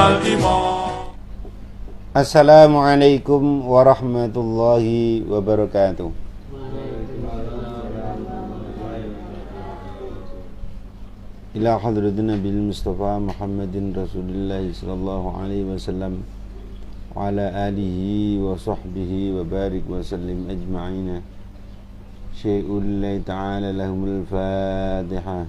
الإمام. Assalamualaikum warahmatullahi wabarakatuh. Ila hadratin Nabil Mustafa Muhammadin Rasulullah sallallahu alaihi wasallam wa ala alihi wa sahbihi wa barik wa sallim ajma'ina. Syai'ullahi ta'ala lahumul Fatiha.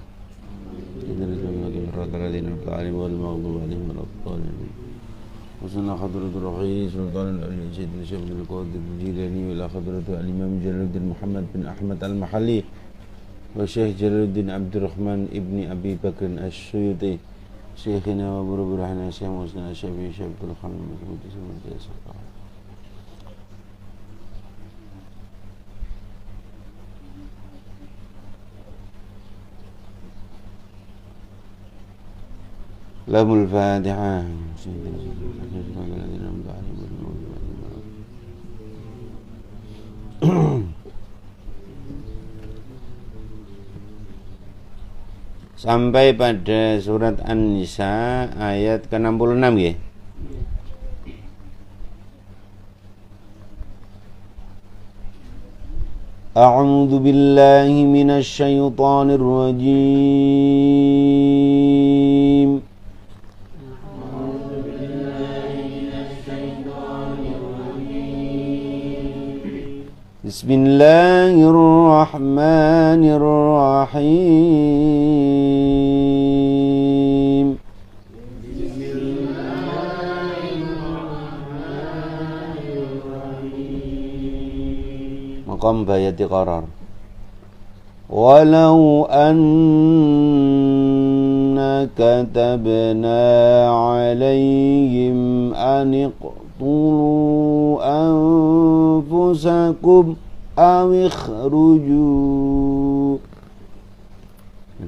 وصلنا حضرة الرئيس سلطان الأولياء سيدنا الشيخ عبد القادر الجيلاني وإلى حضرة الإمام جلال الدين محمد بن أحمد المحلي والشيخ جلال الدين عبد الرحمن ابن أبي بكر السيوطي شيخنا وبربرحنا الشيخ محسن الشافعي الشيخ عبد الرحمن المسعود لهم الفاتحة. Sampai pada surat An-Nisa ayat ke-66 ya. A'udzu billahi minasy syaithanir rajim. Bismillahirrahmanirrahim. Maqam bayati qarar. Walau anna katabna alaihim an iqtulu anfusakum aw ikhruju.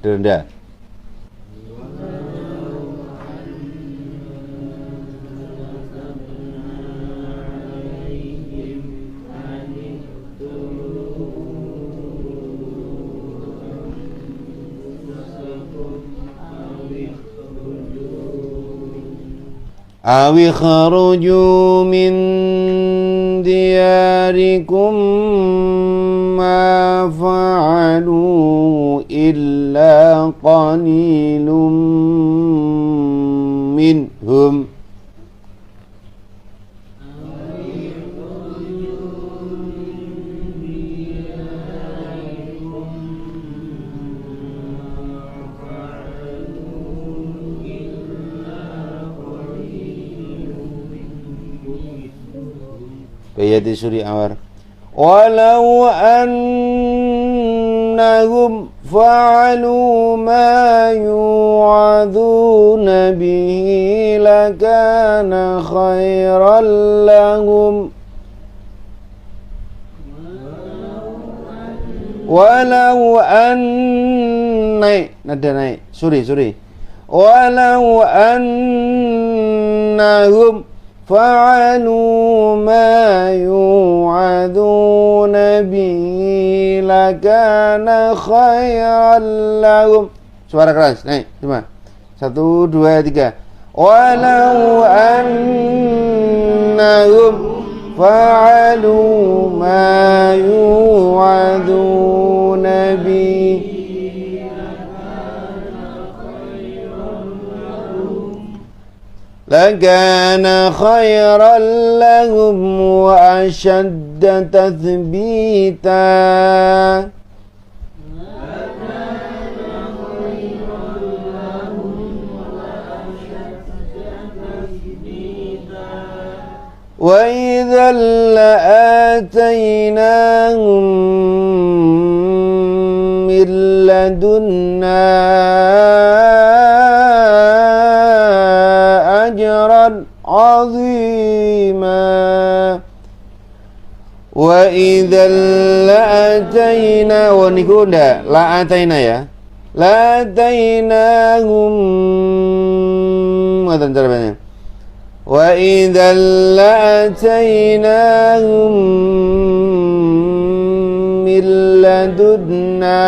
Rendah. Awi kharuju min diyarikum ma fa'alu illa qalilum minhum. Bayati suri awar. Walau annahum fa'alu ma yu'aduna bihi lakana khairan lahum. Walau nada naik. Suri. Walau annahum fa'alu ma yu'aduna bihi lakana khairan lahum. Suara keras, naik, cuma 1, 2, 3. Walau annahum fa'alu ma yu'aduna bihi لكان خيرا لهم وأشد تثبيتا. وإذا لآتيناهم من لدنا أجرا عظيما وإذا لآتينا ونقول لا آتينا يا لا آتيناهم ماذا نجربنا وإذا لآتيناهم من لدنا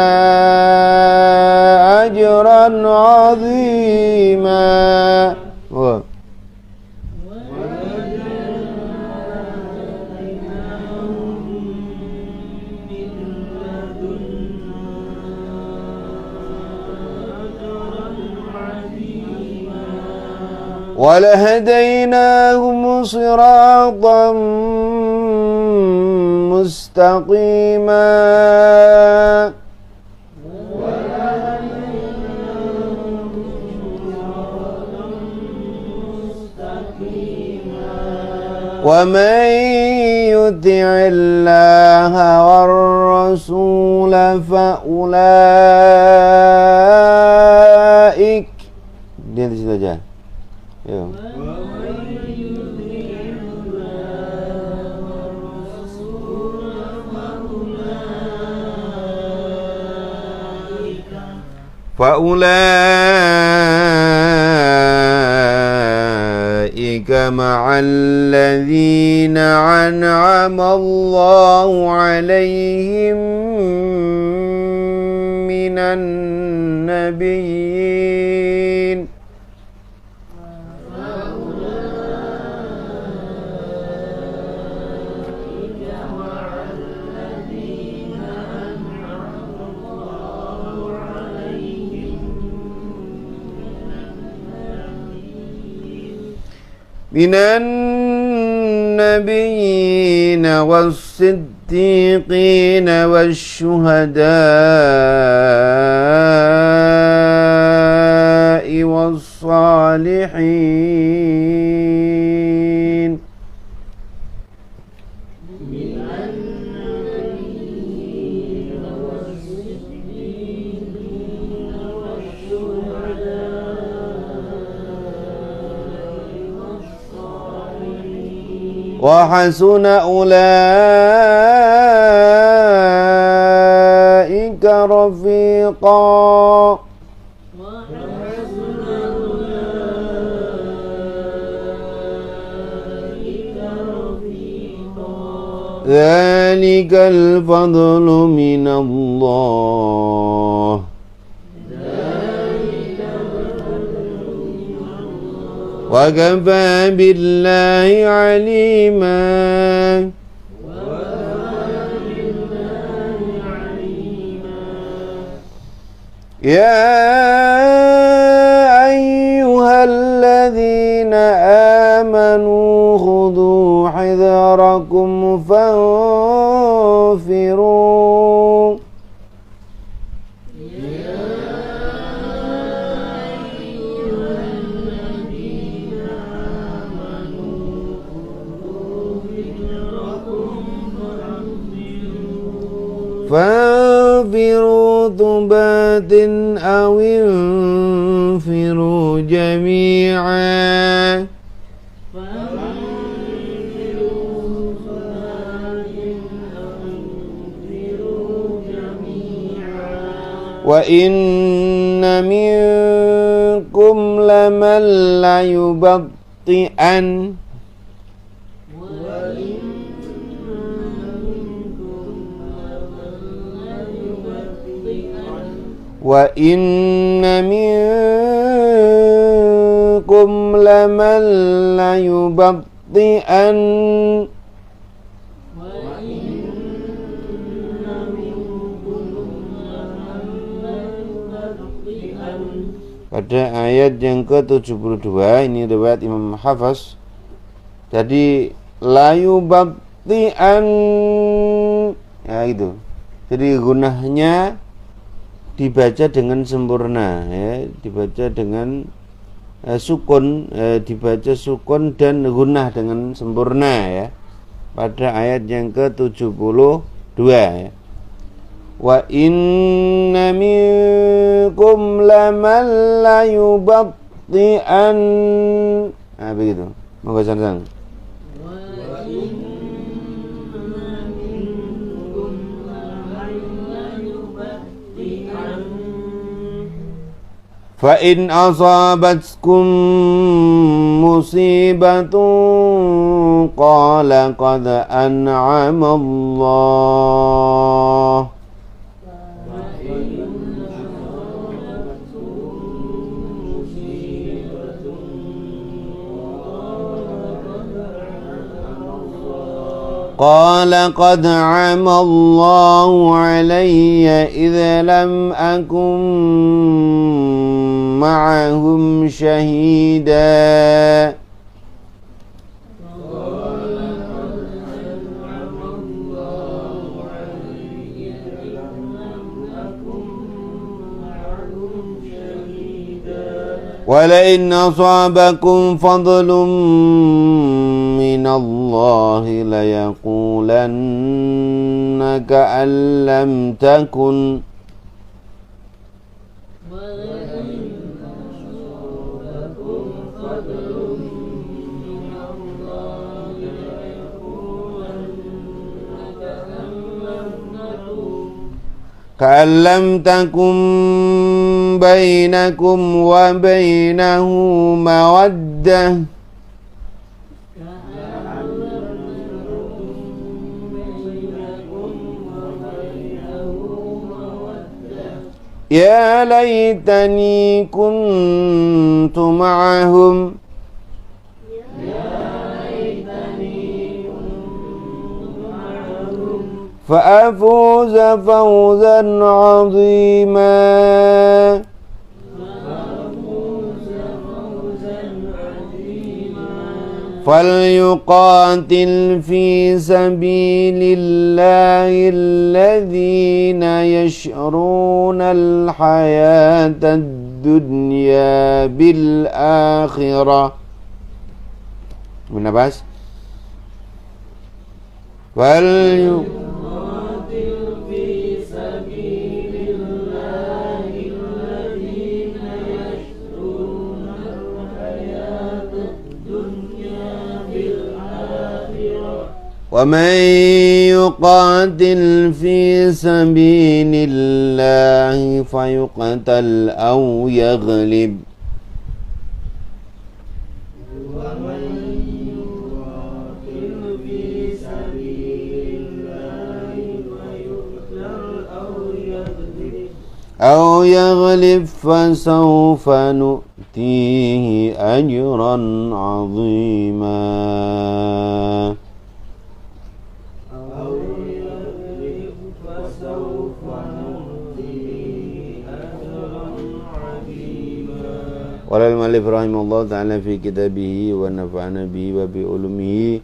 أجرا عظيما. ولهديناهم صراطا مستقيما ومن يطع الله والرسول فأولئك dia di situ aja. Yo. فأولئك مع الذين أنعم الله عليهم من النبيين من النبيين والصديقين والشهداء والصالحين وحسن أولئك رفيقا ذلك الفضل من الله وكفى بالله عليما يا أيها الذين آمنوا خذوا حذركم فانفروا فانفروا ثبات أو انفروا جميعا وإن منكم لمن ليبطئن وإن منكم لمن ليبطئن pada ayat yang ke-72 ini riwayat Imam Hafs. Jadi layubabti'an, ya itu. Jadi gunahnya dibaca dengan sempurna, ya, dibaca dengan sukun, dibaca sukun dan gunah dengan sempurna, ya. Pada ayat yang ke-72, ya. Wa inna minkum laman layubabti'an. Nah, begitu. Monggo sang-sang. Fa in asabatkum musibatun qala qad an'ama Allah. قال قد عم الله علي إذ لم أكن معهم شهيدا ولئن أصابكم فضل من الله ليقولن كأن لم تكن كأن لم تكن بينكم وبينه مودة يا ليتني كنت معهم فأفوز فوزا عظيما فليقاتل في سبيل الله الذين يشرون الحياة الدنيا بالآخرة. Mana Bas? ومن يقاتل في سبيل الله فيقتل أو يغلب فسوف نؤتيه أجرا عظيما. Qala al-mu'allif rahimahullah ta'ala fi kitabihi wa nafa'ana bihi wa bi ulumihi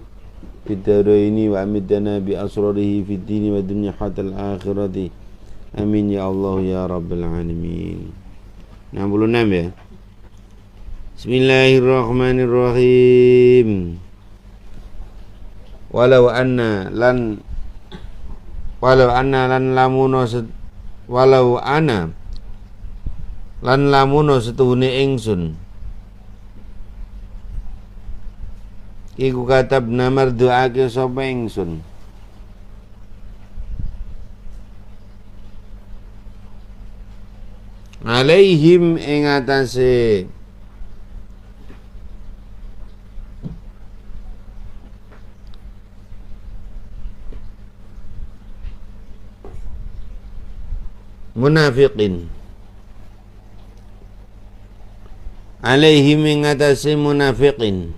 fid daraini wa amidana bi asrarihi fid dini wa dunya hatta al-akhirati. Amin ya Allah ya rabbal alamin. 66 ya. Bismillahirrahmanirrahim. Walau anna lan lamuno setuhune ingsun iku katabna marduake sapa ingsun alaihim ing atase munafiqin alaihim ing atase munafiqin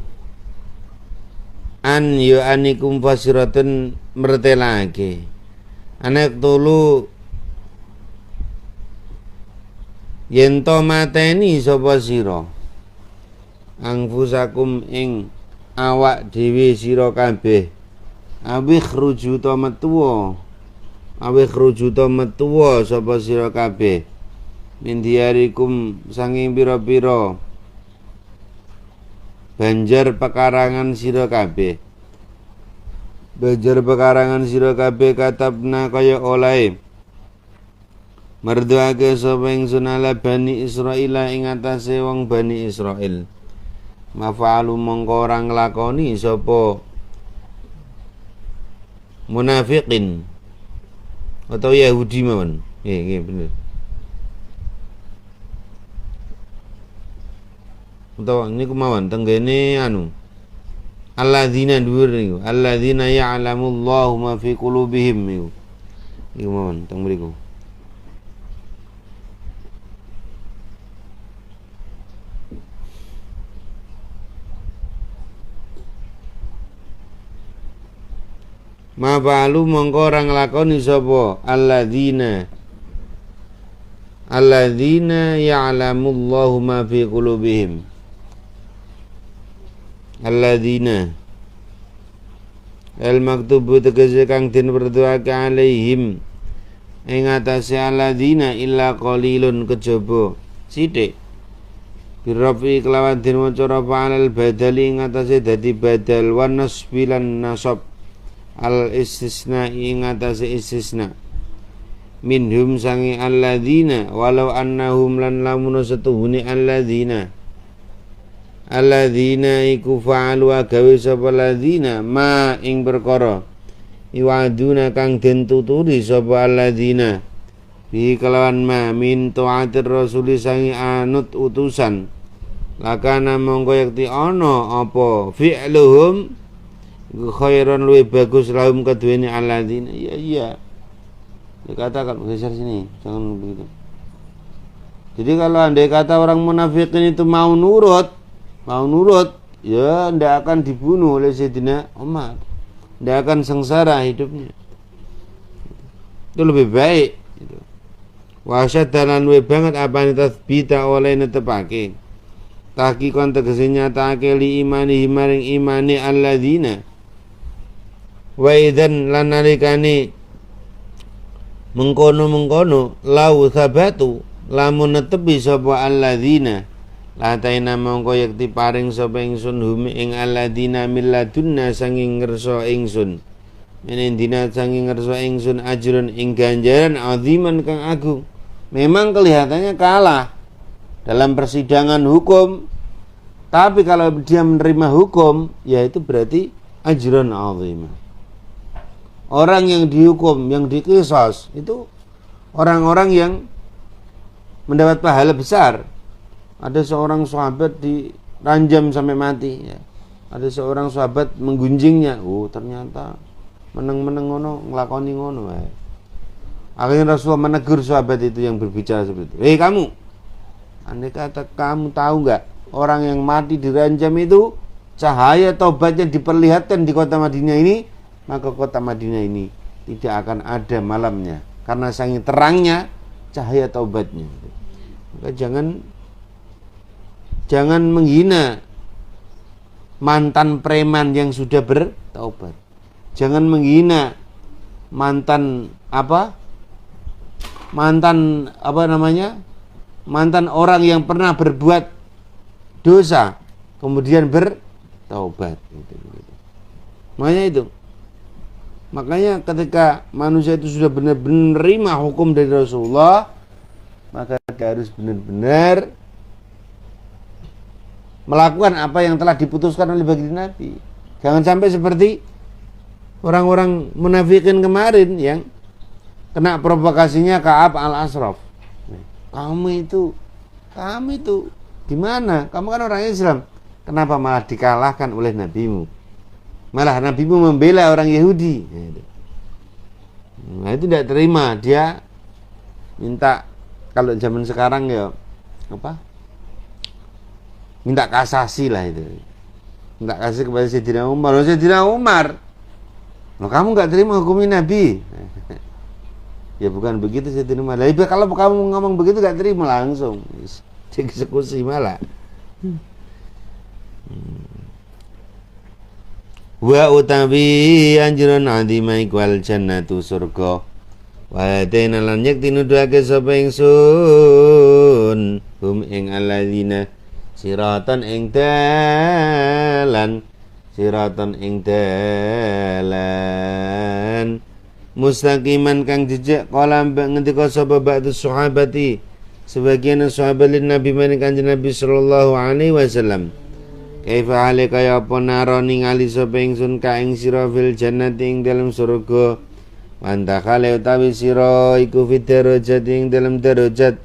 an yu'anikum fasiratun mertelake anak tulu yen to mateni sapa sira angfusakum ing awak dhewe sira kabeh awih ruju to metuwa sapa sira kabeh min diarikum sanging pira-pira banjar pekarangan sira kabeh katabna kaya olahe merduake sapa ingsun ala Bani Israil ing atase wong Bani Israil mafa'alu mongko ora nglakoni sapa munafiqin atau Yahudi mawon nggih bener utawa niku mawon tenggene alladzina dhuwur niku alladzina ya'lamullahu ma fi qulubihim niku mawon teng mriku ma balu mongko ora nglakoni sapa alladzina alladzina ya'lamullahu ma fi qulubihim. Alladzina al-maktubu tegese kang den berdoake alaihim ing atase alladzina illa qalilun kejaba sithik birafi kelawan den maca rafa alal badali ing atase dadi badal wa nasbi lan nasab al istisna ing atase istisna minhum sangi alladzina walau annahum lan lamun setuhune alladzina iku fa'alu agawe sapa alladzina ma ing perkara iwaduna kang den tuturi sapa alladzina bi kelawan ma min taatir rasuli sangi anut utusan lakana mongko yakti ana apa fi'luhum khairan luwih bagus lahum kaduweni alladzina. Iya dikatakan geser sini jangan begitu. Jadi kalau andai kata orang munafikin itu mau nurut ya ndak akan dibunuh oleh Sayyidina Umar, ndak akan sengsara hidupnya. Itu lebih baik gitu. Wasyad dan luwih banget apa ini tathbita oleh netepake tahqiqan tegese nyatake li imani maring imani alladzina wa idzan lan nalikane mengkono lau sabatu lamun netepi sapa alladzina lataina mongko yakti paring sapa ingsun hum ing alladzina milladunna sanging ngersa ingsun menendina sanging ngersa ingsun ajrun ing ganjaran aziman kang agung. Memang kelihatannya kalah dalam persidangan hukum, tapi kalau dia menerima hukum ya itu berarti ajrun azimah. Orang yang dihukum, yang diqisas itu orang-orang yang mendapat pahala besar. Ada seorang sahabat diranjam sampai mati ya. Ada seorang sahabat menggunjingnya. Ternyata meneng-meneng ngono, nglakoni ngono wae. Akhirnya Rasulullah menegur sahabat itu yang berbicara seperti itu. Kamu, andai kata kamu tahu enggak orang yang mati diranjam itu cahaya taubatnya diperlihatkan di kota Madinah ini, maka kota Madinah ini tidak akan ada malamnya karena saking terangnya cahaya taubatnya. Maka jangan menghina mantan preman yang sudah bertaubat. Jangan menghina mantan orang yang pernah berbuat dosa kemudian bertaubat. Makanya ketika manusia itu sudah benar-benar menerima hukum dari Rasulullah, maka dia harus benar-benar melakukan apa yang telah diputuskan oleh baginda Nabi. Jangan sampai seperti orang-orang munafikin kemarin yang kena provokasinya Ka'ab al-Ashraf. Kamu itu gimana? Kamu kan orang Islam. Kenapa malah dikalahkan oleh nabimu? Malah nabimu membela orang Yahudi. Nah itu tidak terima. Dia minta, kalau zaman sekarang ya minta kasasi lah itu. Minta kasih kepada Sayyidina Umar. Sayyidina Umar, kamu gak terima hukumnya Nabi? Ya bukan begitu Sayyidina Umar. Kalau kamu ngomong begitu gak terima langsung dieksekusi malah. Wa utawi anjuran azimai wal jannatu surga. Wa atena lan yakti nuduhake sapa ingsun hum ing alladzina siratan ing dalan mustaqiman kang jejak kala ngendika sapa ba'du sahabati sebagian sahabat Nabi maring Kanjeng Nabi sallallahu alaihi wasallam. Kaifa alika ya apa naro ningali sapa ingsun ka ing sira fil jannati ing dalem surga. Wanta kale utawi sira iku fi darajat ing dalem darajat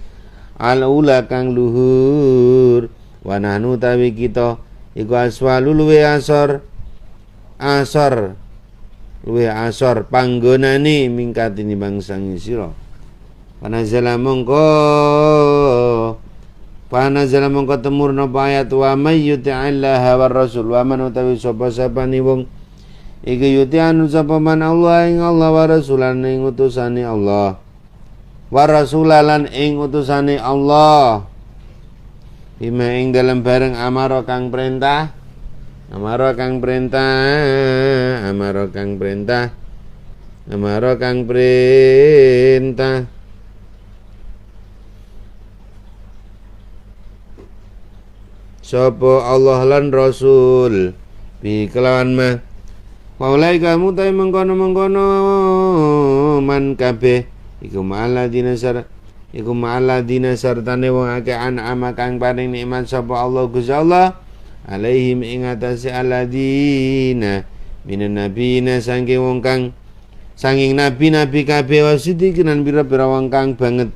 al ula kang luhur. Wa nahnu tawi kita iku aswalu luwe asor panggonane mingkat ini bangsangi sira. Panazala mongko temurna ayat wa may yuti'illaha war rasul wa man utawi sapa-sapane wong iki yuti'an sapa man Allah ing Allah wa rasulan ing utusane Allah wa rasulalan ing utusane Allah bima ing dalam bareng amara kang perintah sapa Allah lan Rasul bi kelawan ma Maulai kamu tay mengkono man kabeh iku ma'aladina sartane wong akeh an'ama kang paring nikmat sapa Allah Gusti Allah alaihim ing atase aladina minan nabiyina saking nabi-nabi kabeh wasidikin lan pira-pira wong kang banget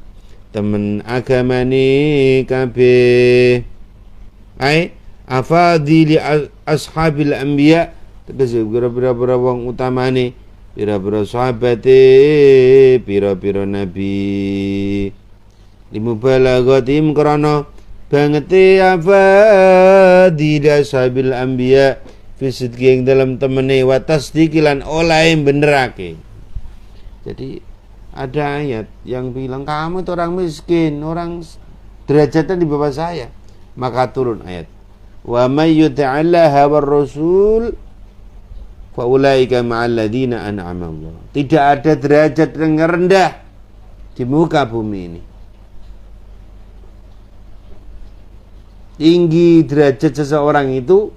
temen agamane kabeh ai afadili ashabil anbiya tegese pira-pira wong utamane pira-pira sahabate pira-pira nabi limubalaghati krana bangete afadili ashabil anbiya fisidki ing dalam temene wa tasdiqilan oleh benerake. Jadi ada ayat yang bilang kamu itu orang miskin, orang derajatnya di bawah saya. Maka turun ayat wa may yuta'allaha war rasul fa ulaika ma'al ladina an'ama Allah. Tidak ada derajat yang rendah di muka bumi ini. Tinggi derajat seseorang itu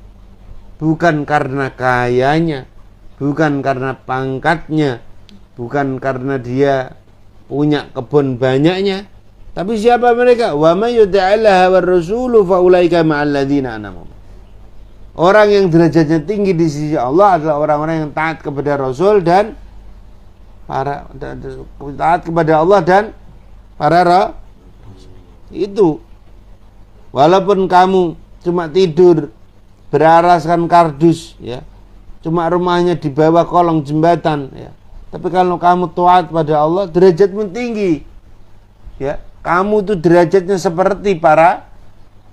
bukan karena kayanya, bukan karena pangkatnya, bukan karena dia punya kebun banyaknya. Tapi siapa mereka? Wa may yuta'allaha war rasulu fa ulaika ma'al ladzina an'ama. Orang yang derajatnya tinggi di sisi Allah adalah orang-orang yang taat kepada Rasul dan taat kepada Allah dan para rasul. Itu. Walaupun kamu cuma tidur beraraskan kardus ya, cuma rumahnya di bawah kolong jembatan ya, tapi kalau kamu taat pada Allah derajatmu tinggi ya. Kamu tuh derajatnya seperti para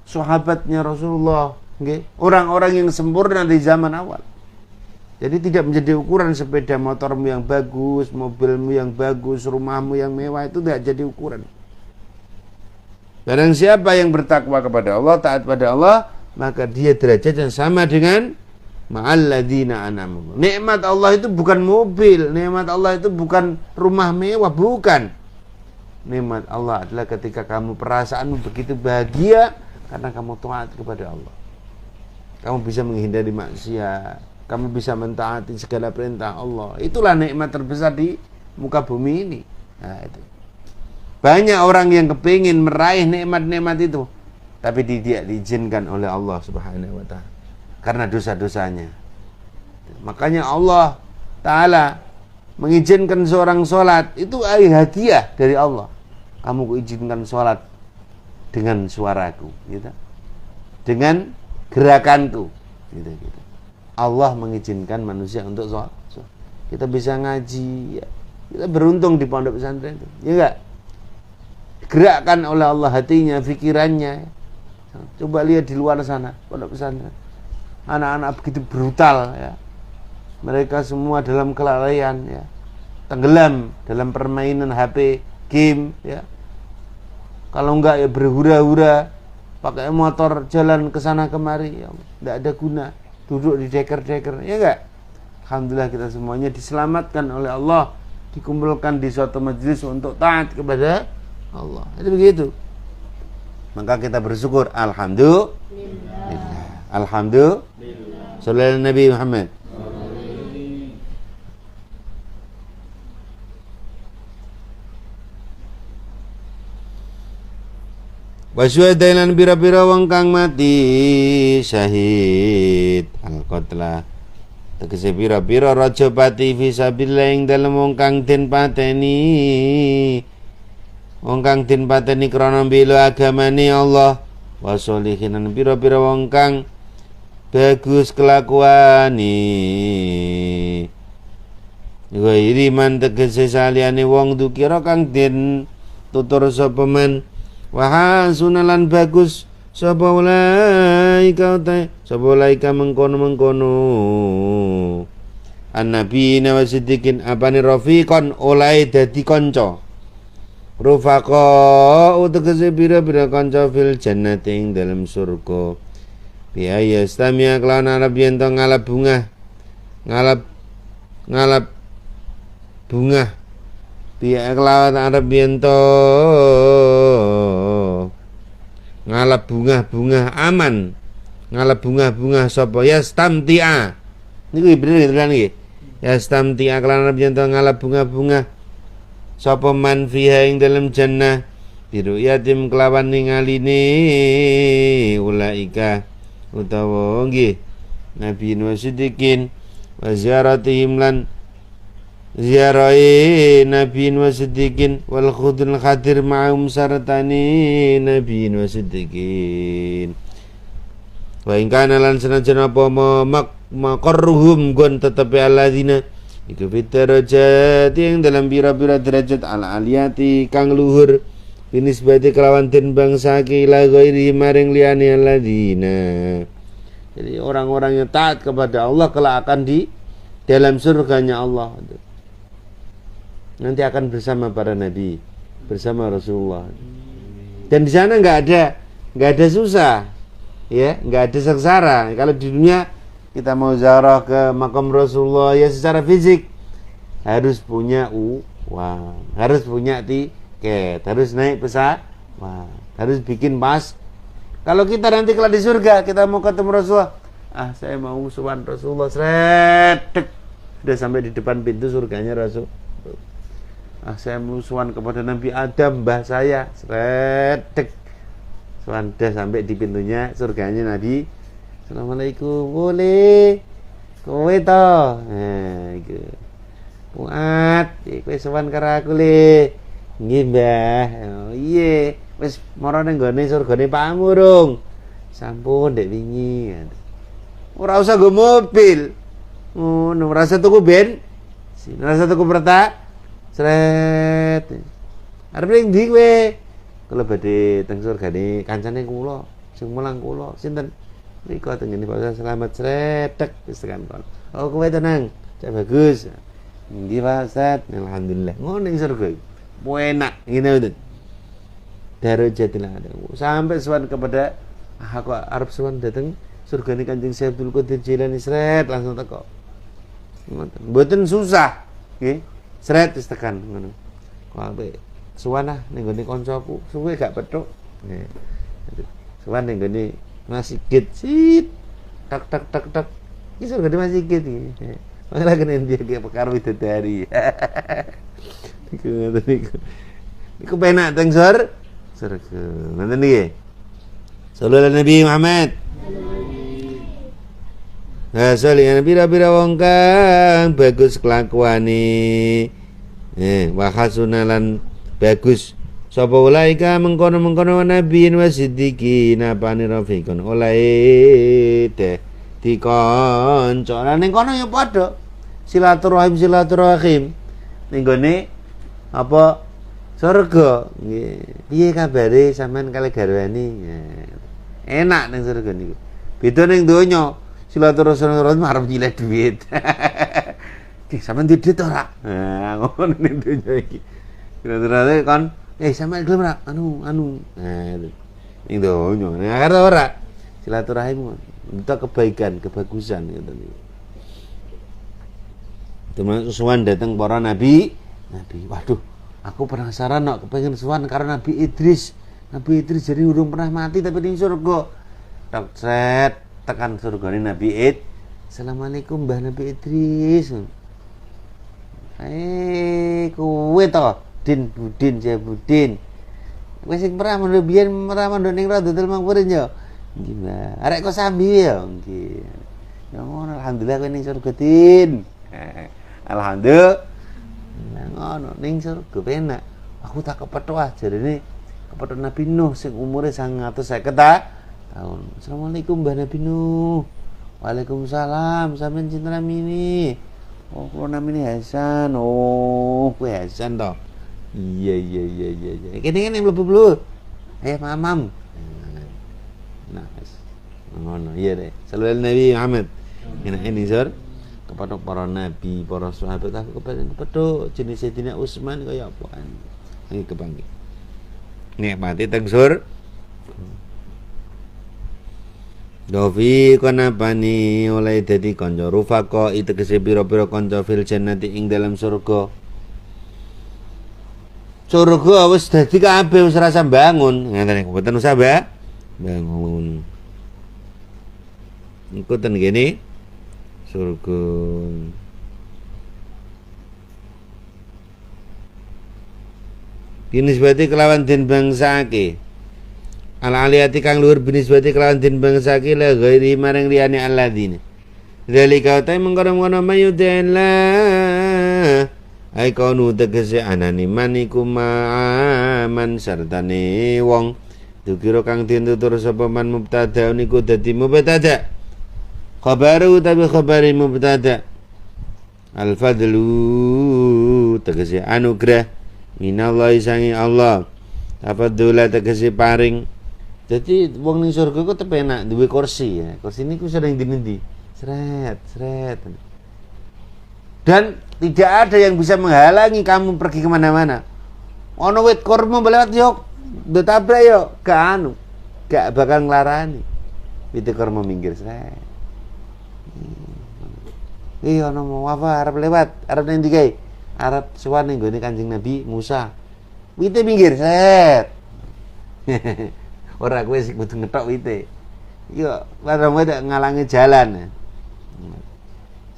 sahabatnya Rasulullah, okay? Orang-orang yang sempurna di zaman awal. Jadi tidak menjadi ukuran sepeda motormu yang bagus, mobilmu yang bagus, rumahmu yang mewah, itu tidak jadi ukuran. Barang siapa yang bertakwa kepada Allah, taat pada Allah, maka dia derajatnya sama dengan ma'alladzina an'ama. Nikmat Allah itu bukan mobil, nikmat Allah itu bukan rumah mewah, bukan. Nikmat Allah adalah ketika kamu perasaanmu begitu bahagia karena kamu taat kepada Allah. Kamu bisa menghindari maksiat, kamu bisa mentaati segala perintah Allah. Itulah nikmat terbesar di muka bumi ini. Nah, itu. Banyak orang yang kepingin meraih nikmat-nikmat itu, tapi tidak diizinkan oleh Allah Subhanahu wa ta'ala karena dosa-dosanya. Makanya Allah Ta'ala mengizinkan seorang sholat, itu hadiah dari Allah. Kamu kuizinkan sholat dengan suaraku gitu, dengan gerakanku gitu. Allah mengizinkan manusia untuk sholat. Kita bisa ngaji ya. Kita beruntung di pondok pesantren itu, ya enggak? Gerakkan oleh Allah hatinya, pikirannya. Coba lihat di luar sana pondok pesantren, anak-anak begitu brutal ya. Mereka semua dalam kelalaian ya, tenggelam dalam permainan HP, game ya. Kalau enggak ya berhura-hura, pakai motor jalan ke sana kemari ya, enggak ada guna, duduk di deker-deker, ya enggak? Alhamdulillah kita semuanya diselamatkan oleh Allah, dikumpulkan di suatu majelis untuk taat kepada Allah. Itu begitu. Maka kita bersyukur, alhamdulillah. Alhamdulillah. Sallallahu Nabi Muhammad. Wasyuhadailan bira-bira wong kang mati syahid al-qatla tegese bira-bira raja pati fisabilillah ing dalem wong kang den pateni krana mbela agamane Allah wa sholihin bira-bira wong kang bagus kelakuane wa iriman tegese saliyane wong dukira kang den tutur sapa men wa hasunalan bagus sapa ulaika mengkono annabi wa siddiqin apane rafiqon oleh dadi kanca Rufaqa utegese pira-pira kanca fil jannati ing dalem surga. Biaya istamia kelawan arep yen to ngalap bunga. Ngalap bunga. Biaya kelawan arep yen to ngalap bunga aman. Ngalap bunga sapa ya stamtia. Niku bener gitu kan nggih. Ya stamtia kelawan arep yen to ngalap bunga sapa man fiha ing dalam jannah biru yatim kelawan ningaline ulaika utawa nggih nabi wasidikin wa ziaratihim lan ziarahi nabi wasidikin wal khudul khadir ma'um saratani nabi wasidikin wa ing kana lan senajan apa maqarruhum gon tetapi alladzina iku fitarajat yang dalam bira-bira derajat al-aliyati kang luhur binisbati kelawan den bangsa ila ghairi maring liyane alladzina. Jadi orang-orang yang taat kepada Allah kelak akan di dalam surganya Allah. Nanti akan bersama para nabi, bersama Rasulullah. Dan di sana enggak ada susah. Ya, enggak ada sengsara. Kalau di dunia kita mau ziarah ke makam Rasulullah ya secara fisik harus punya uang, harus punya tiket, harus naik pesawat, harus bikin pas. Kalau kita nanti kelak di surga kita mau ketemu Rasulullah, saya mau sowan Rasulullah, sredek sudah sampai di depan pintu surganya Rasul. Saya mau sowan kepada Nabi Adam mbah saya, sredek sowan sudah sampai di pintunya surganya Nabi. Assalamualaikum, boleh kowe to iku puat kowe sowan karo aku le nggih mbah iya wis mara ning gone surgane Pak Amurung sampun ndek wingi ora usah nggo mobil ngono ora usah tuku bensin ora usah tuku pertak sret arep ning ndi kowe kula badhe teng surgane kancane kula sing mulang kula sinten Riko tengene Pak selamat sredek wis tekan kon. Oh kowe tenang, cek bagus. Nggih Pak Ustaz, alhamdulillah. Ngono ning surga. Enak ngene mboten. Darajatil ada. Sampai sowan kepada aku arep sowan dateng surgane Kanjeng Syekh Abdul Qadir Jilani sret langsung teko. Ngoten. Mboten susah, nggih. Sret wis tekan ngono. Kok ape sowan ah ning gone kancaku, suwe gak petuk. Nggih. Sowan ning gone Masjid sit tak iso gede masjid iki malah kene dia kayak perkara widodari iku penak teng surga ngoten nggih sallallahu Nabi Muhammad salih pira-pira wong kang bagus kelakuane wa hasunalan bagus sapa ulaika mengkono-mengkono nabiyin wasiddiqin apane rafiqun olae teh dikonco lan ning kono ya padha silaturahim ning gone apa surga nggih piye kabare sampean kali garwane enak ning surga niku beda ning donya silaturahim arep nyileh duit sampean duit ora ngono ning donya iki kira-kira kan sampean gelem ra anu ning donya nek ora silaturahim minta kebaikan kebagusan ngoten niku termasuk sowan dateng para nabi waduh aku penasaran kok kepengin sowan karo Nabi Idris jadi urung pernah mati tapi ning surga tok set tekan surgane Nabi Assalamualaikum Mbah Nabi Idris kowe to Budin kowe sing pernah mondok biyen mondok ning Radhatul Mangfurin ya nggih Mbah arek kok sambi ya nggih ya ngono alhamdulillah kowe ning surga Din alhamdulillah ngono ning surga penak aku tak kepethuk jarene kepethuk Nabi Nuh sing umure 950 tahun Assalamualaikum Mbah Nabi Nuh Waalaikumsalam sampeyan cinta namine oh kula namine Hasan oh kowe Hasan to iya kene mlebu mamam nah ngono iya deh sallallahu Nabi Muhammad ini sur kepada para nabi para sahabat aku kepethuk jenis Sayyidina Utsman kaya apaan iki kepanggih. Nikmati teng sur. Dofi konapani oleh dadi kanca rufaqo itu tegese pira-pira kanca fil jannati ing dalam surga. Surga wis dadi kabeh wis rasa bangun, ngene mboten usah bangun. Iku ten gene surga. Binisbati kelawan den bangsake. Al-aliyati kang luhur binisbati kelawan den bangsake la ghairi marang liyane alladzina. Dzalika ta mengkono-kono mayuden la ai kono tegese anane maniku man sartane wong dukira kang ditutur sapa man mubtada niku dadi mubtada. Khabaru tabi khabari mubtada. Al-fadlu tegese anugerah minallahi sangi Allah. Tafadhula tegese paring. Jadi wong ning surga ku tepenak duwe kursi ya. Kursi niku sering dinendi. Sret. Dan tidak ada yang bisa menghalangi kamu pergi kemana-mana. Ono wit kurma lewat yok, ditabrak yo, gak bakal nglarani. Wit kurma minggir sret. Iya ono mau apa arep lewat, arep nang ndi kae? Arep sowan ning gone Kanjeng Nabi Musa. Wite minggir sret. Ora kowe sing kudu ngetok wite. Iya, barang wae ngalangi jalan.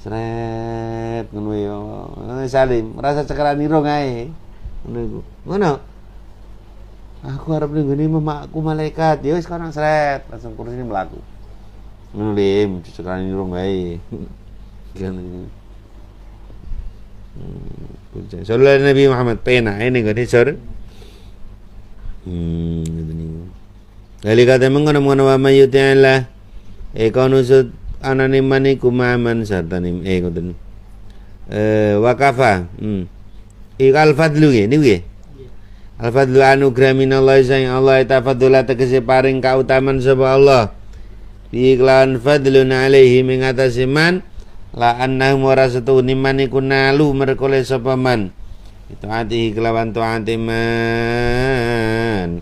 Sret ngono yo. Salim, rasa cekelan irung ae. Ngono iku. Ngono. Aku arep ning ngene mamaku malaikat. Ya wis kono sret, langsung kursine mlaku. Ngono lim, cekelan irung ae. Kan. Sallallahu Nabi Muhammad pena ini gak disor. Kali kata mengono-ngono wa mayyuti'allah konusut anane maniku maman sartane ngoten. Wakafa. Ikal fadlu ini nggih. Al fadlu anugerah minallahi sang Allah tafadhula tegese paring kautaman sapa Allah. Bi iklan fadlun alaihi mengatasi man la annahum ora setuni maniku nalu merkole sapa man. Itu ati kelawan taati man.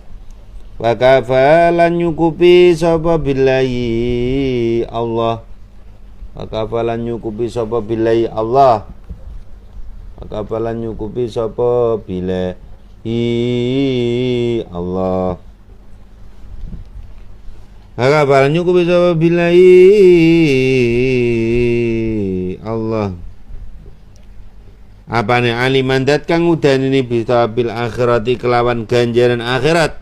Wa kafalan nyukupi sapa billahi Allah. Wa kafalan nyukupi sapa billahi Allah. Wa kafalan nyukupi sapa billahi Allah. Wa kafalan nyukupi sapa billahi Allah. Apane alimandat kang udanine bisabil akhirati kelawan ganjaran akhirat.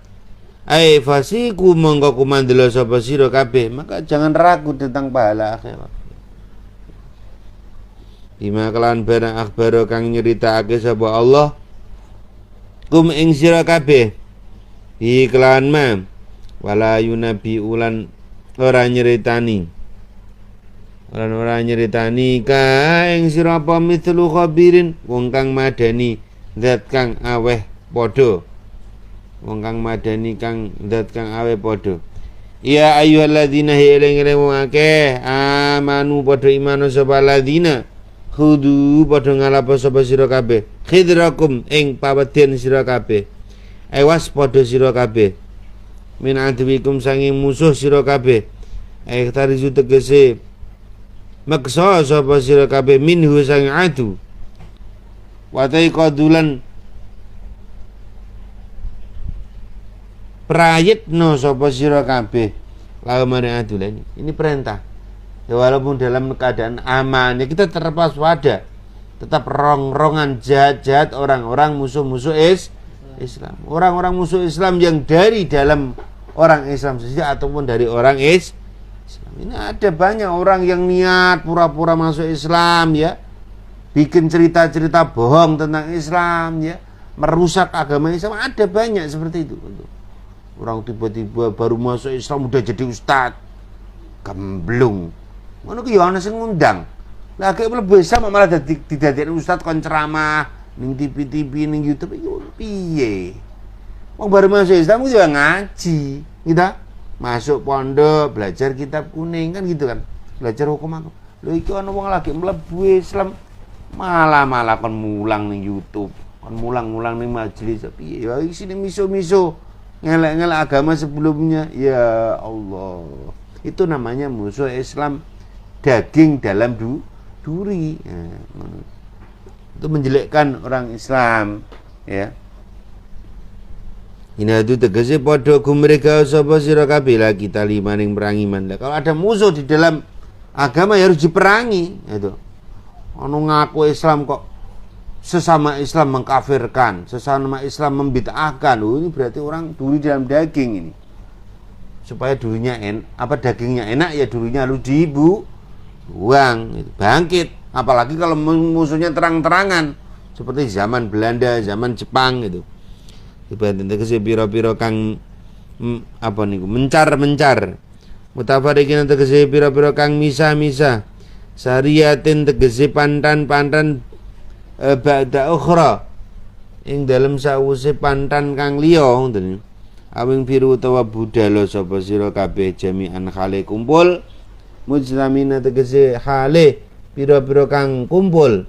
Ai fasiku mongko kumandela sapa sira kabeh, maka jangan ragu tentang pahala akhirat. Bima kelawan barang akhbaro kang nyeritakake sapa Allah kum ing sira kabeh. Iklan ma wala yunabi ulan ora nyeritani. Ora nyeritani ka ing sira apa mithlu khabirin wong kang madani zat kang aweh padha. Wong kang madani kang zat kang aweh padha. Ya ayyuhalladzina eling-eling wong akeh amanu padha iman sapa ladzina khudu padha ngalapa sapa sira kabeh khidrakum ing pawedhen sira kabeh. Awas padha sira kabeh min adwikum sanging musuh sira kabeh. Tarizu tegese maksa sapa sira kabeh minhu sanging adu. Watai qadulan prayitno sapa sira kabeh laumane adulan. Ini perintah. Ya walaupun dalam keadaan aman ya kita tetap waspada. Tetap rong-rongan jahat-jahat orang-orang musuh-musuh Islam. Orang-orang musuh Islam yang dari dalam orang Islam saja ataupun dari orang Islam. Ini ada banyak orang yang niat pura-pura masuk Islam ya. Bikin cerita-cerita bohong tentang Islam ya. Merusak agama Islam. Ada banyak seperti itu. Orang tiba-tiba baru masuk Islam udah jadi ustad, gemblung. Ngono ki yo ana sing ngundang. Lah gek mlebu Islam malah didadekne ustad kon ceramah ning TV ning YouTube iki piye? Wong baru masuk Islam ku yo ngaji, gitu. Masuk pondok, belajar kitab kuning kan gitu kan. Belajar hukum aku. Lho iki ana wong lagi mlebu Islam malah kon mulang ning YouTube. Kon mulang-mulang ning majelis piye ya isine miso-miso ngelek-ngelek agama sebelumnya. Ya Allah. Itu namanya musuh Islam daging dalam duri. Itu menjelekkan orang Islam, ya. Ini itu tegese padha gumrega sapa sira kabeh la kita limaning perangi man. Kalau ada musuh di dalam agama ya harus diperangi, itu. Ono ngaku Islam kok sesama Islam mengkafirkan, sesama Islam membid'ahkan. Ini berarti orang duri dalam daging ini. Supaya durinya dagingnya enak ya durinya harus dibuang, itu. Bangkit. Apalagi kalau musuhnya terang-terangan seperti zaman Belanda, zaman Jepang gitu. Ibaratnya tegese pira-pira kang mencar. Mutafarikin tegese pira-pira kang misa-misa. Sariyatin tegese pantan-pantan ba'da ukhra. Ing dalem sawuse pantan kang liya ngoten. Awing biru utawa budala sapa sira kabeh jami'an khale kumpul. Mujlamina tegese hale pira-pira kang kumpul.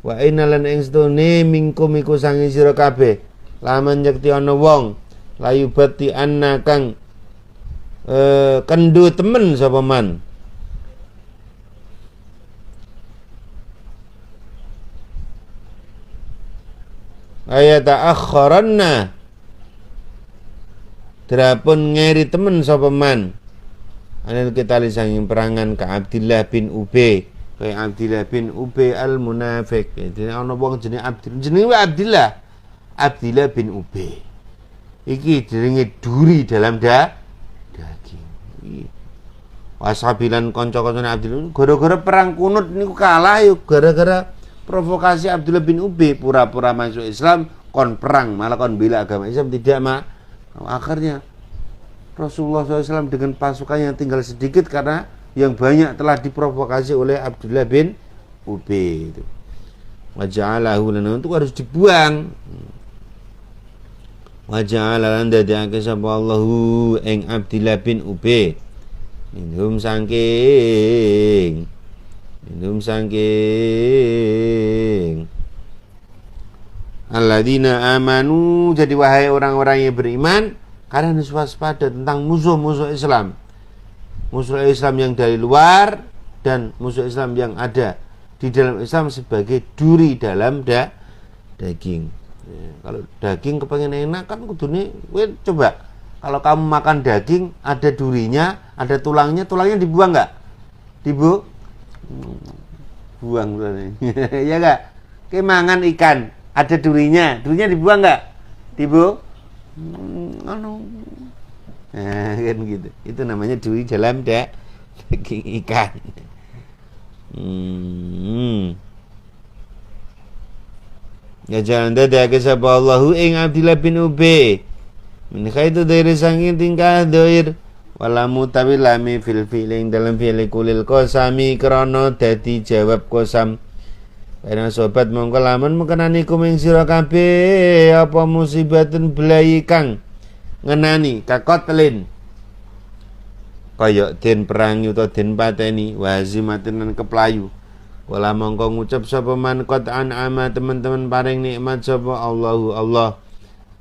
Wa inalan ing stone mingkum iku sange sira kabeh. Laman yakti ana wong layu bati anna kang kendu temen sapa man. Ayata akharanna drapun ngeri temen sapa man. Anil kita lisanging perangan ka Abdillah bin Ubay. Kayak Abdillah bin Ubay al-Munafiq. Jadi ana wong jenenge Abdillah bin Ubay. Iki jenenge duri dalam daging. Wasabilan kanca-kancane Abdillah gara-gara perang kunut niku kalah yuk gara-gara provokasi Abdullah bin Ubay pura-pura masuk Islam kon perang malah kon bela agama Islam tidak akhirnya Rasulullah SAW dengan pasukan yang tinggal sedikit karena yang banyak telah diprovokasi oleh Abdullah bin Ubay itu. Waja'alahu lana itu harus dibuang. Waja'ala lan dadekake sapa Allahu ing Abdillah bin Ubay minhum sangking alladzina amanu. Jadi wahai orang-orang yang beriman, kalian harus waspada tentang musuh-musuh Islam. Musuh Islam yang dari luar dan musuh Islam yang ada di dalam Islam sebagai duri dalam daging. Ya, kalau daging kepengen enak kan kudune coba kalau kamu makan daging ada durinya, ada tulangnya dibuang nggak? Buang ya nggak? Kemangan ikan ada durinya dibuang nggak? Nah, kan gitu. Itu namanya duri dalam daging ikan. Ya jangan dadake sapa Allahu ing Abdillah bin Ubay min khaitu dari sanging tingkah doir walamu tawi lami fil fi'ling dalam fi'li kulil qasami krana dadi jawab qasam. Karena sobat mongko lamun mengenani kuming sira kabeh apa musibatun belai kang ngenani kakotlin kaya den perang utawa den pateni wazimatin lan keplayu. Wala mongko ngucap sapa man qad an'ama teman-teman paring nikmat sapa Allahu Allah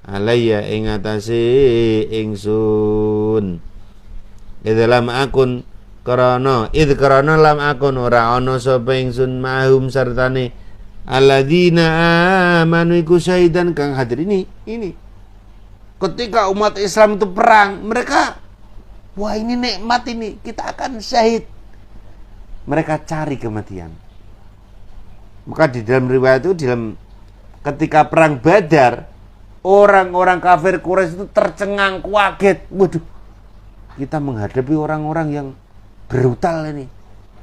alayya ing atase ingsun. Dalam akun karana lam akun ora ana sapa ingsun mahum sartane alladzina amanu iku syahidan kang hadir ini. Ketika umat Islam itu perang, mereka wah ini nikmat ini, kita akan syahid. Mereka cari kematian. Maka di dalam riwayat itu ketika perang Badar, orang-orang kafir Quraisy itu tercengang, kaget. Waduh, kita menghadapi orang-orang yang brutal ini.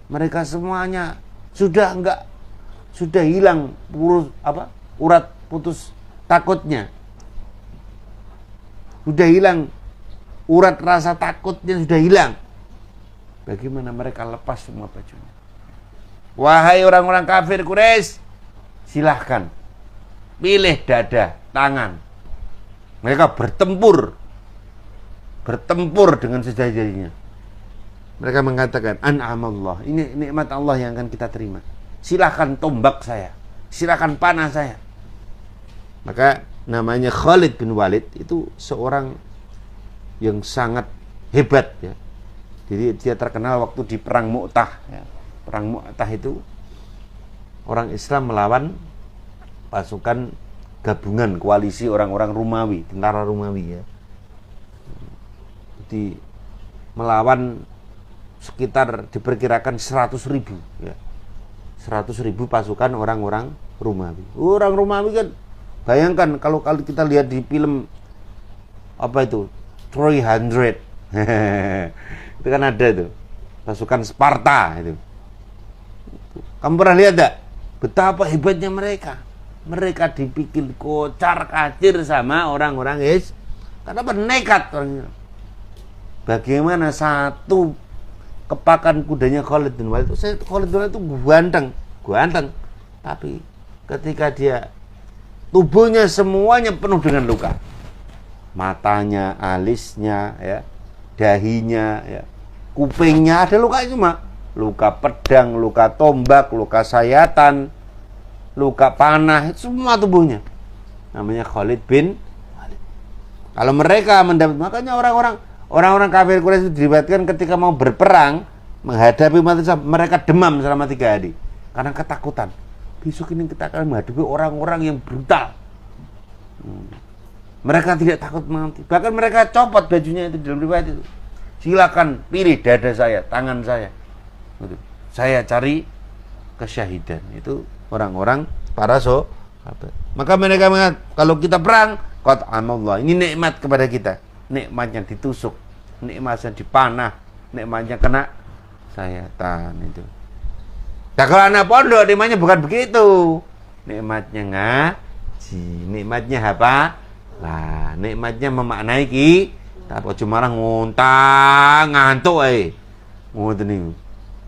Mereka semuanya sudah hilang urat putus takutnya. Sudah hilang urat rasa takutnya, sudah hilang. Bagaimana mereka lepas semua bajunya? Wahai orang-orang kafir Quraisy, silahkan pilih dada, tangan. Mereka bertempur dengan sejadi-jadinya. Mereka mengatakan, an'amallah, ini nikmat Allah yang akan kita terima. Silahkan tombak saya, silahkan panah saya. Maka namanya Khalid bin Walid itu seorang yang sangat hebat ya. Jadi dia terkenal waktu di perang Mu'tah ya. Perang Mu'tah itu orang Islam melawan pasukan gabungan koalisi orang-orang Romawi, tentara Romawi ya. Jadi melawan sekitar diperkirakan 100.000 ya. 100.000 pasukan orang-orang Romawi. Orang Romawi kan bayangkan kalau kita lihat di film apa itu 300 itu kan ada itu pasukan Sparta itu. Kamu pernah lihat tak betapa hebatnya mereka? Mereka dipikir kocar kacir sama orang-orang karena nekat orang. Bagaimana satu kepakan kudanya Khalid bin Walid itu, Khalid bin Walid itu ganteng, tapi ketika dia tubuhnya semuanya penuh dengan luka, matanya, alisnya, ya, dahinya, ya, kupingnya ada luka cuma luka pedang, luka tombak, luka sayatan, luka panah, semua tubuhnya. Namanya Khalid bin Walid. Kalau mereka mendapat, makanya orang-orang kafir Quraisy itu diriwayatkan ketika mau berperang menghadapi umat Islam, mereka demam selama 3 hari karena ketakutan. Besok ini kita akan menghadapi orang-orang yang brutal. Mereka tidak takut mati. Bahkan mereka copot bajunya itu dalam riwayat itu. Silakan pilih dada saya, tangan saya. Saya cari kesyahidan. Itu orang-orang para sahabat. Maka mereka mengatakan kalau kita perang, qad amallah. Ini nikmat kepada kita. Nikmatnya ditusuk, nikmatnya dipanah, nikmatnya kena sayatan itu. Nah kalau anak pondok nikmatnya bukan begitu. Nikmatnya ngaji, nikmatnya apa? Lah, nikmatnya memaknai tapi cuma ngontang ngantuk ngoten niku.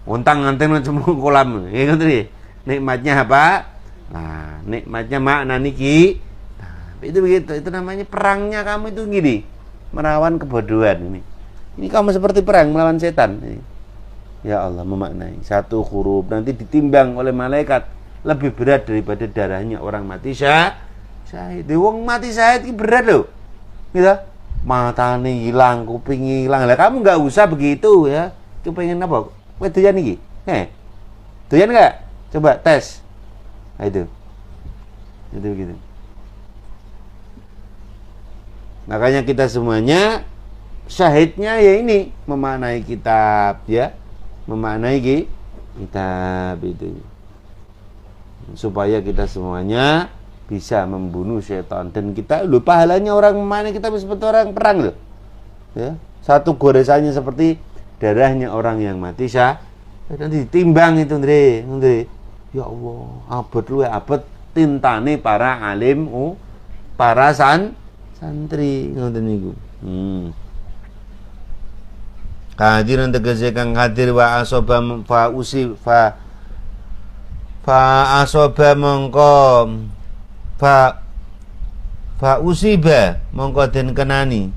Ngontang nganten cuma kolam. Ya ngoten nikmatnya apa? Nah, nikmatnya makna niki. Nah, itu begitu. Itu namanya perangnya kamu itu gini. Melawan kebodohan ini. Ini kamu seperti perang melawan setan. Ya Allah, memaknai satu huruf nanti ditimbang oleh malaikat lebih berat daripada darahnya orang mati syahid. Wong mati syahid itu berat loh. Gitu. Matanya hilang, kuping hilang. Lah kamu nggak usah begitu ya. Itu pengen apa? Kowe doyan iki? Doyan enggak? Coba tes. Nah, itu begitu. Makanya kita semuanya syahidnya ya ini memaknai kitab ya, memaknai kitab itu supaya kita semuanya bisa membunuh setan dan kita pahalanya orang memaknai kitab seperti orang perang loh ya, satu goresannya seperti darahnya orang yang mati nanti ditimbang itu Ndre. Ya Allah, abot tintane para alim para santri ngoten niku. Hadirin tegese kang hadir wa asoba fa asoba mongko fa usiba mongko den kenani.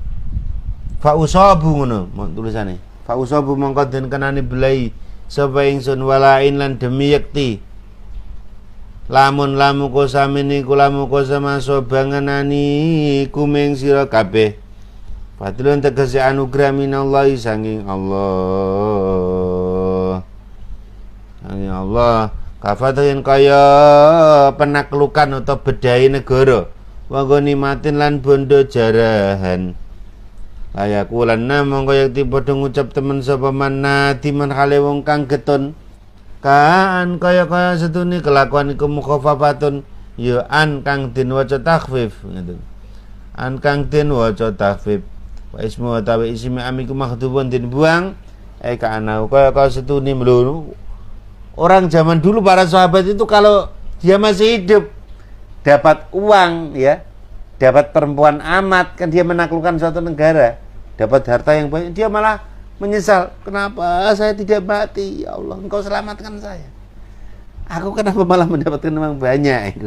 Fa usabu ngono tulisane. Fa usabu mongko den kenani belai sapa ingsun walain lan demi yekti. Lamun kosamini kulamu kosama sobanganani kumeng sira kabeh. Fadlun tegese anugerah minallahi sanging Allah. Sanging Allah. Kafatahin kaya penaklukan atau bedai negara. Wanggo nimatin lan bondo jarahan. Layakulan mongko yakti padha ngucap temen sapa manati man kale wong kang getun. Kan kaya setuni kelakuan iku mukhafafatun ya an kang den waca takhfif ngoten. An kang den waca takhfif. Wa ismu tawi ismi amiku makhdubun den buang ka ana kaya setuni melulu. Orang zaman dulu para sahabat itu kalau dia masih hidup dapat uang ya, dapat perempuan amat kan dia menaklukkan suatu negara, dapat harta yang banyak dia malah menyesal, kenapa saya tidak mati? Ya Allah, engkau selamatkan saya. Aku kenapa malah mendapatkan uang banyak?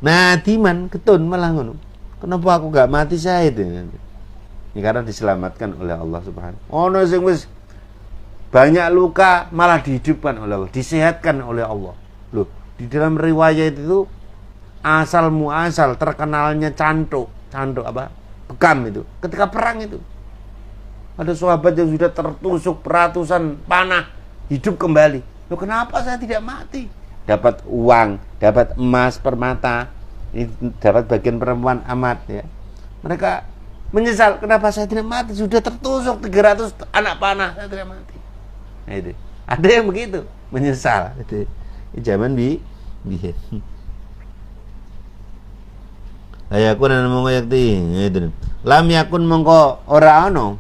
Nah, timan, ketun malah ngono. Kenapa aku gak mati syahid? Ini karena diselamatkan oleh Allah Subhanahu. Ono sing wis banyak luka malah dihidupkan oleh Allah, disehatkan oleh Allah. Loh, di dalam riwayat itu asal muasal terkenalnya cantuk apa? Bekam itu. Ketika perang itu. Ada sahabat yang sudah tertusuk ratusan panah, hidup kembali. Loh, kenapa saya tidak mati? Dapat uang, dapat emas, permata, ini dapat bagian perempuan amat ya. Mereka menyesal, kenapa saya tidak mati? Sudah tertusuk 300 anak panah, saya tidak mati. Nah, itu. Ada yang begitu, menyesal. Itu zaman bihe. Ayakun ana mongko yakti. Itu. Lam yakun mongko ora ana.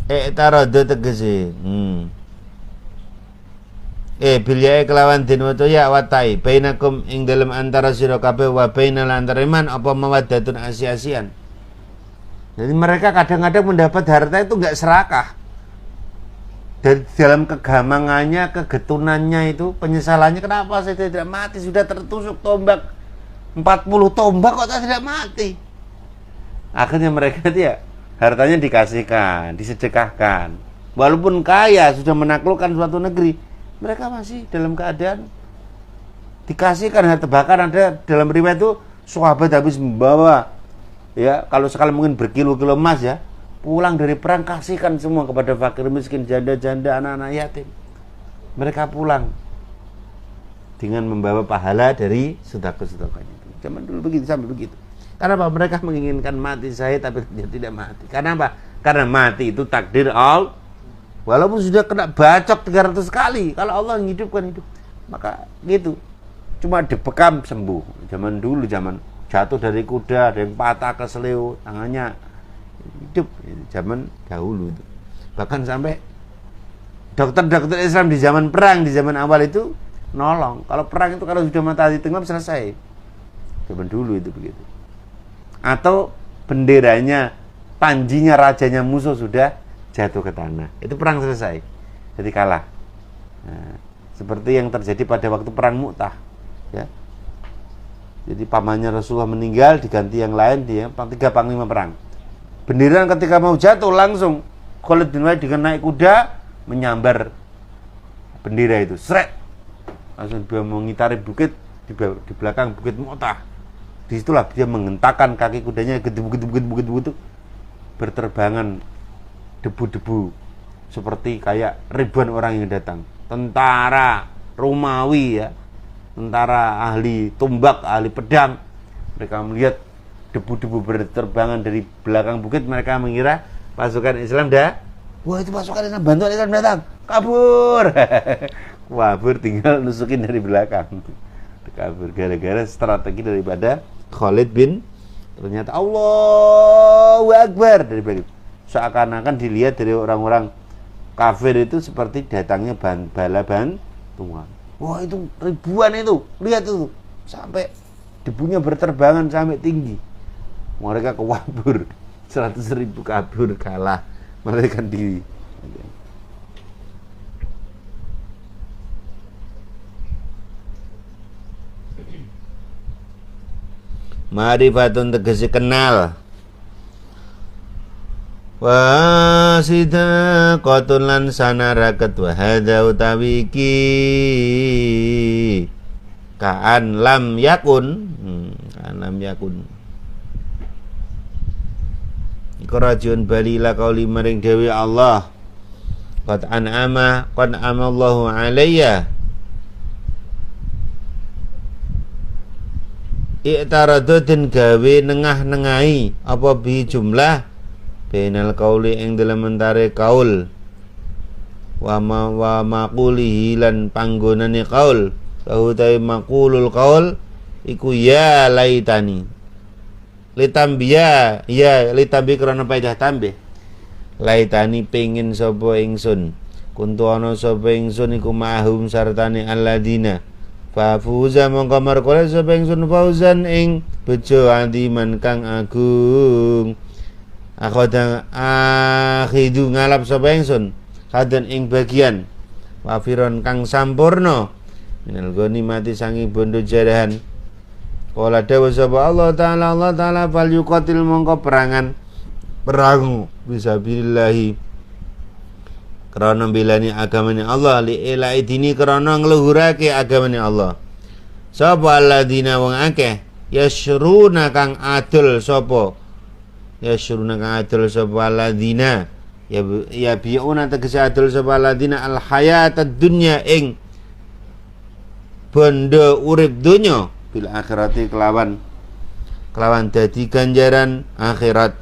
Tarodo tegese. Bilyae kelawan den waca ya watai bainakum ing dalem antara sira kabeh wa bainal antara iman apa mawaddatun asi-asian. Jadi mereka kadang-kadang mendapat harta itu enggak serakah. Dan dalam kegamangannya, kegetunannya itu, penyesalannya, kenapa saya tidak mati? Sudah tertusuk tombak 40 tombak kok saya tidak mati. Akhirnya mereka itu ya hartanya dikasihkan, disedekahkan. Walaupun kaya, sudah menaklukkan suatu negeri, mereka masih dalam keadaan dikasihkan harta. Bahkan ada dalam riwayat itu sahabat habis membawa, ya kalau sekali mungkin berkilo-kilo emas ya, pulang dari perang kasihkan semua kepada fakir miskin, janda-janda, anak-anak yatim. Mereka pulang dengan membawa pahala dari sedekah-sedekahnya itu. Zaman dulu begitu, sampai begitu. Karena apa? Mereka menginginkan mati saya tapi dia tidak mati. Karena apa? Karena mati itu takdir Allah. Walaupun sudah kena bacok 300 kali, kalau Allah menghidupkan hidup, maka gitu. Cuma dibekam sembuh. Zaman dulu, zaman jatuh dari kuda, ada yang patah keseleo, tangannya hidup. Zaman dahulu itu. Bahkan sampai dokter-dokter Islam di zaman perang, di zaman awal itu nolong. Kalau perang itu kalau sudah matahari tenggelam selesai. Zaman dulu itu begitu. Atau benderanya, panjinya, rajanya musuh sudah jatuh ke tanah, itu perang selesai, jadi kalah. Nah, seperti yang terjadi pada waktu perang Mu'tah ya. Jadi pamannya Rasulullah meninggal, diganti yang lain, dia 3 panglima perang. Bendera ketika mau jatuh langsung Khalid bin Walid dengan naik kuda menyambar bendera itu, srek, langsung dia mengitari bukit di belakang bukit Mu'tah. Disitulah dia menghentakkan kaki kudanya, gedebu-gedebu berterbangan debu-debu seperti kayak ribuan orang yang datang. Tentara Romawi ya, tentara ahli tombak, ahli pedang. Mereka melihat debu-debu berterbangan dari belakang bukit, mereka mengira pasukan Islam dah. Wah, itu pasukan Islam, bantuan Islam datang. Kabur. Kabur, tinggal nusukin dari belakang. Kabur gara-gara strategi daripada Khalid bin, ternyata Allahu Akbar dari belakang. Seakan-akan dilihat dari orang-orang kafir itu seperti datangnya bala bantuan. Wah, itu ribuan itu, lihat itu, sampai debunya berterbangan sampai tinggi. Mereka kabur, 100.000 kabur, kalah, mereka diri. Ma'rifatun tegesi kenal. Wasida qatun lan sanarakat wa hadza utawi iki kaan lam yakun iku rajun balila qauli maring dewi Allah qad amallahu alayya i'taradun gawe nengah-nengahi apa bi jumlah bainal qauli ing dalem antare kaul wa maqulihi lan panggonane kaul tahu ta maqulul qaul iku ya laitani litambia ya litambi krana faedah tambih laitani pengin sapa ingsun kuntu ana sapa ingsun iku mahum sartane alladina fa fuza mongko markole sapa ingsun fauzan ing bejo andiman kang agung akhidu ngalap sapa ingsun kadan ing bagian wafiron kang sampurna minal ghanimati sangi bondo jarahan qala dawu sapa Allah taala fal yuqatil mongko perang bisabilillahi krana bilani agamane Allah li ilai dini krana ngluhurake agamane Allah sapa alladzina wong akeh yasruna kang adil sapa yasruna kang adil sapa alladzina ya biuna tegese adil sapa alladzina al hayatad dunya ing benda urip donya bil akhirati kelawan dadi ganjaran akhirat.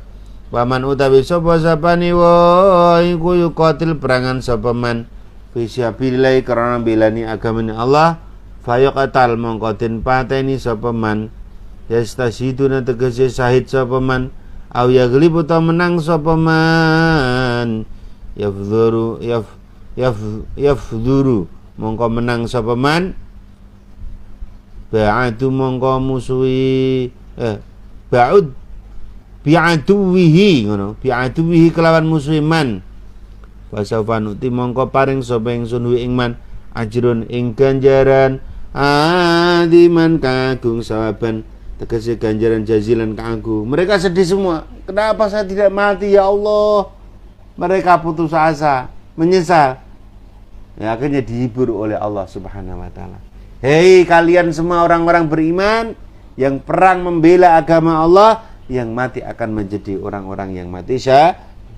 Paman utawi sapa sapane wa iku yuqatil perangan sapa man fi sabilillah karena belani agamane Allah fayaqatal mongko den pateni sapa man yastasiduna tegese syahid sapa man au yaglibu ta menang sapa man yafduru mongko menang sapa man ba'adu mongko musuhi ba'ud bi'aduwihi ngono bi'aduwihi kelawan musuhi man wasaufa nuti mongko paring sapa ingsun ing man ajrun ing ganjaran adiman kagung sawaban tegese ganjaran jazilan kanggo. Mereka sedih semua. Kenapa saya tidak mati ya Allah? Mereka putus asa, menyesal. Ya, akhirnya dihibur oleh Allah Subhanahu wa taala. Hei kalian semua orang-orang beriman yang perang membela agama Allah, yang mati akan menjadi orang-orang yang mati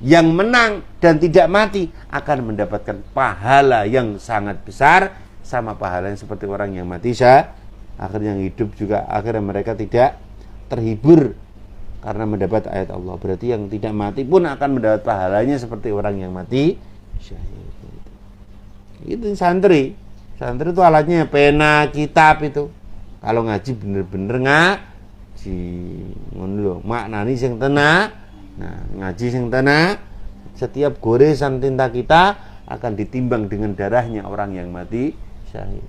yang menang dan tidak mati akan mendapatkan pahala yang sangat besar sama pahala yang seperti orang yang mati akhirnya yang hidup juga akhirnya mereka tidak terhibur karena mendapat ayat Allah. Berarti yang tidak mati pun akan mendapat pahalanya seperti orang yang mati syahid. Itu santri itu alatnya pena, kitab itu. Kalau ngaji bener-bener ngaji ngono lho, maknani sing tenan. Nah, ngaji sing tenan, setiap goresan tinta kita akan ditimbang dengan darahnya orang yang mati syahid.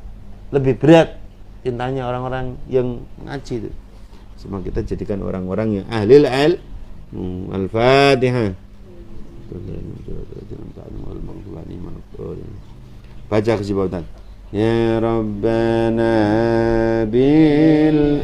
Lebih berat tintanya orang-orang yang ngaji itu. Semua kita jadikan orang-orang yang ahlil Al-Fatihah. Baca kesibautan. Ya Rabbana bil